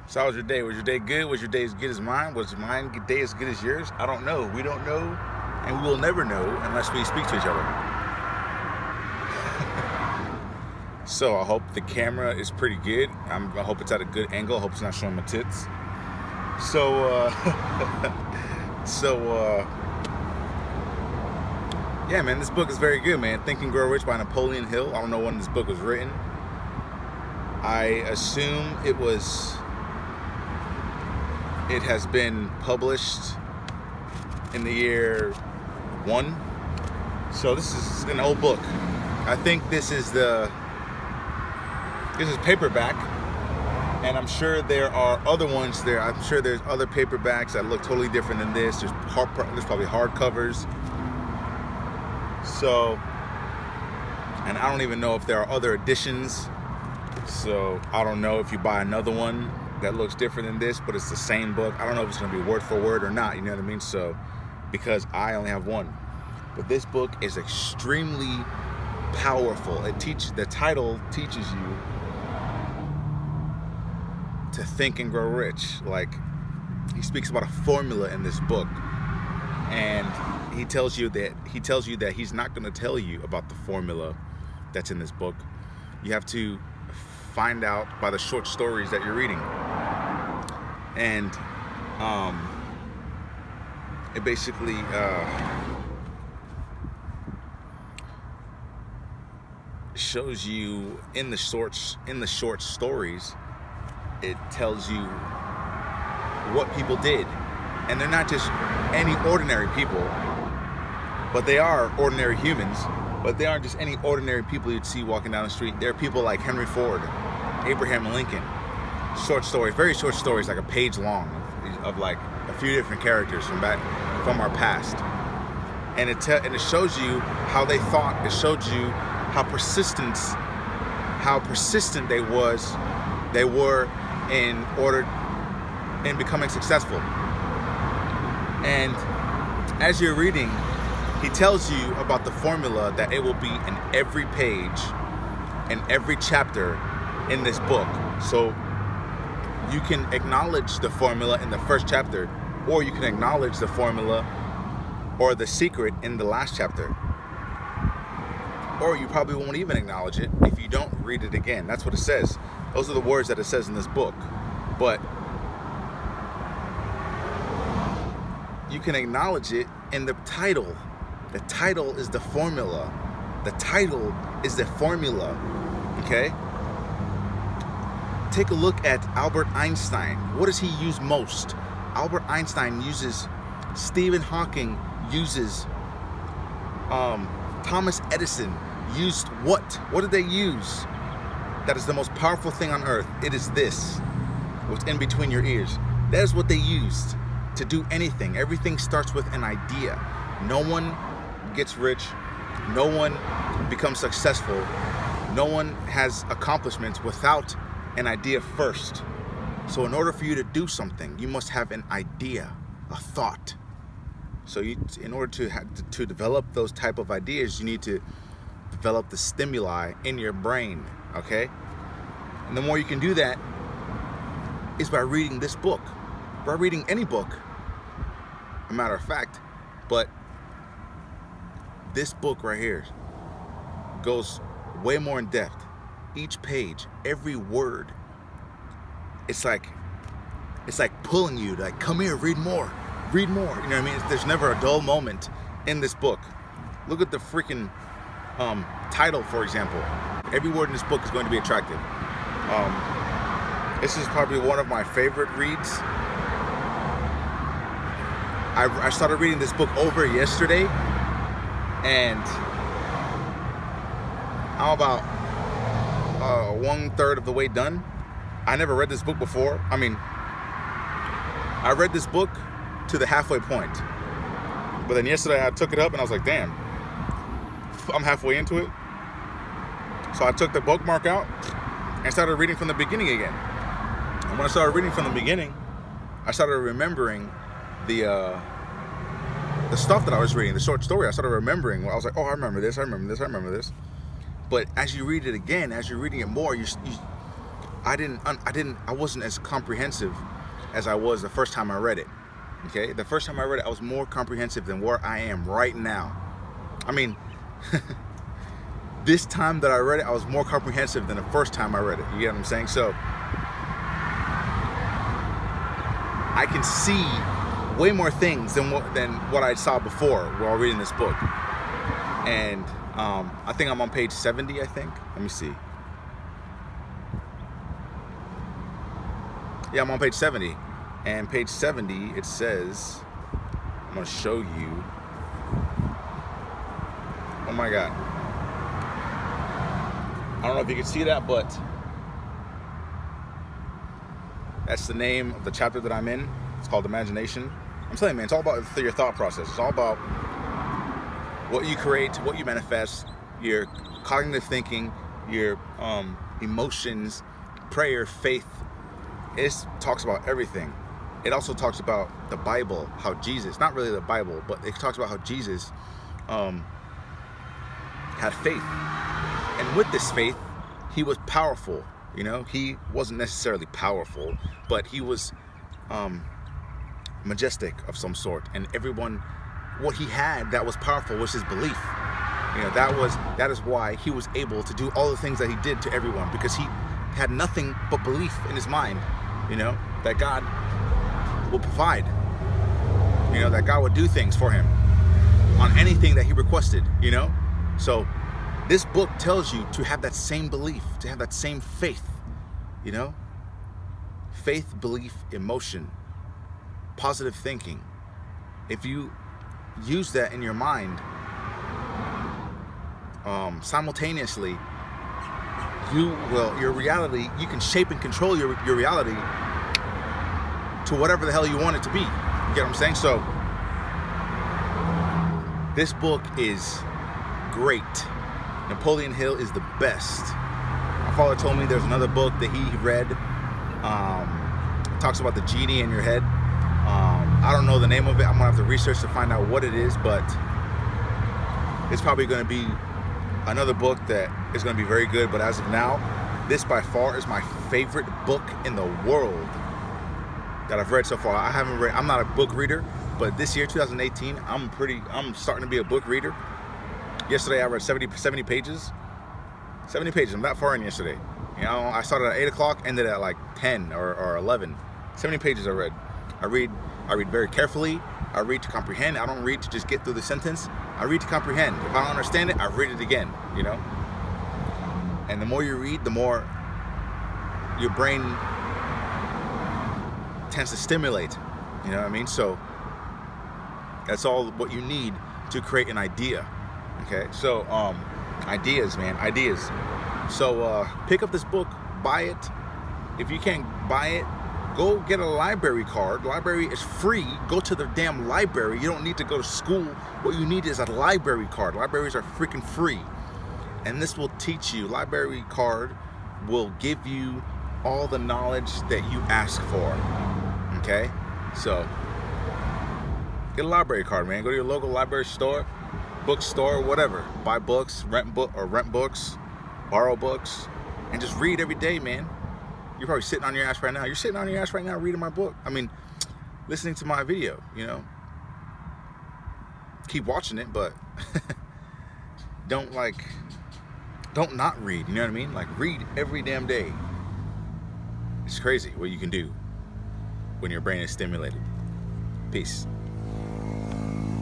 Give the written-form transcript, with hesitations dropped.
So how was your day? Was your day good? Was your day as good as mine? Was mine day as good as yours? I don't know. We don't know, and we will never know unless we speak to each other. So I hope the camera is pretty good. I hope it's at a good angle. I hope it's not showing my tits. Yeah, man, this book is very good, man. Think and Grow Rich by Napoleon Hill. I don't know when this book was written. I assume it has been published in the year 1. So this is an old book. I think this is paperback, and I'm sure there are other ones there. I'm sure there's other paperbacks that look totally different than this. There's probably hardcovers. So, and I don't even know if there are other editions. So I don't know if you buy another one that looks different than this, but it's the same book. I don't know if it's going to be word for word or not, you know what I mean? So, because I only have one. But this book is extremely powerful. The title teaches you to think and grow rich. Like, he speaks about a formula in this book. And he tells you that he's not going to tell you about the formula that's in this book. You have to find out by the short stories that you're reading. And it basically shows you in the short stories. It tells you what people did, and they're not just any ordinary people, but they are ordinary humans. But they aren't just any ordinary people you'd see walking down the street. They're people like Henry Ford, Abraham Lincoln. Short stories, very short stories, like a page long, of like a few different characters from our past. And it shows you how they thought. It showed you how persistent they were in becoming successful. And as you're reading, he tells you about the formula that it will be in every page, in every chapter in this book. So you can acknowledge the formula in the first chapter, or you can acknowledge the formula or the secret in the last chapter. Or you probably won't even acknowledge it if you don't read it again. That's what it says. Those are the words that it says in this book. But you can acknowledge it in the title. The title is the formula. The title is the formula, okay? Take a look at Albert Einstein. What does he use most? Albert Einstein uses, Stephen Hawking uses, Thomas Edison used what? What did they use? That is the most powerful thing on earth. It is this, what's in between your ears. That is what they used to do anything. Everything starts with an idea. No one gets rich. No one becomes successful. No one has accomplishments without an idea first. So in order for you to do something, you must have an idea, a thought. So in order to develop those type of ideas, you need to develop the stimuli in your brain, okay? And the more you can do that is by reading this book, by reading any book, a matter of fact. But this book right here goes way more in depth. Each page, every word, it's like pulling you to, like, come here, read more. You know what I mean? There's never a dull moment in this book. Look at the freaking title, for example. Every word in this book is going to be attractive. This is probably one of my favorite reads. I started reading this book over yesterday, and I'm about 1/3 of the way done. I never read this book before. I mean, I read this book to the halfway point, but then yesterday I took it up and I was like, damn, I'm halfway into it. So I took the bookmark out and started reading from the beginning again. And when I started reading from the beginning, I started remembering the stuff that I was reading, the short story. I started remembering. I was like, oh, I remember this. But as you read it again, as you're reading it more, I wasn't as comprehensive as I was the first time I read it. Okay, the first time I read it, I was more comprehensive than where I am right now. I mean, this time that I read it, I was more comprehensive than the first time I read it. You get what I'm saying? So I can see way more things than what I saw before while reading this book. And I think I'm on page 70, I think. Let me see. Yeah, I'm on page 70. And page 70, it says, I'm going to show you. Oh my God. I don't know if you can see that, but that's the name of the chapter that I'm in. It's called Imagination. I'm telling you, man, it's all about your thought process. It's all about what you create, what you manifest, your cognitive thinking, your emotions, prayer, faith. It talks about everything. It also talks about the Bible, how Jesus, not really the Bible, but it talks about how Jesus had faith. And with this faith, he was powerful. You know, he wasn't necessarily powerful, but he was majestic of some sort. And everyone, what he had that was powerful was his belief. You know, that is why he was able to do all the things that he did to everyone, because he had nothing but belief in his mind, you know, that God will provide, you know, that God would do things for him on anything that he requested, you know. So this book tells you to have that same belief, to have that same faith, you know, faith, belief, emotion, positive thinking. If you use that in your mind simultaneously, your reality, you can shape and control your reality to whatever the hell you want it to be. You get what I'm saying? So this book is great. Napoleon Hill is the best. My father told me there's another book that he read, talks about the genie in your head. I don't know the name of it. I'm gonna have to research to find out what it is, but it's probably gonna be another book that is gonna be very good. But as of now, this by far is my favorite book in the world that I've read so far. I'm not a book reader, but this year, 2018, I'm starting to be a book reader. Yesterday I read 70 pages. 70 pages, I'm that far in yesterday. You know, I started at 8 o'clock, ended at like 10 or 11. 70 pages I read. I read very carefully. I read to comprehend. I don't read to just get through the sentence. I read to comprehend. If I don't understand it, I read it again, you know? And the more you read, the more your brain tends to stimulate, you know what I mean? So that's all what you need to create an idea. Okay, so ideas, man, ideas. So pick up this book, buy it. If you can't buy it, go get a library card. Library is free. Go to the damn library. You don't need to go to school. What you need is a library card. Libraries are freaking free. And this will teach you, library card will give you all the knowledge that you ask for. Okay, so get a library card, man. Go to your local library store, bookstore, whatever. Buy books, rent books, borrow books, and just read every day, man. You're probably sitting on your ass right now. You're sitting on your ass right now reading my book. I mean, listening to my video, you know. Keep watching it, but don't not read, you know what I mean? Like, read every damn day. It's crazy what you can do when your brain is stimulated. Peace.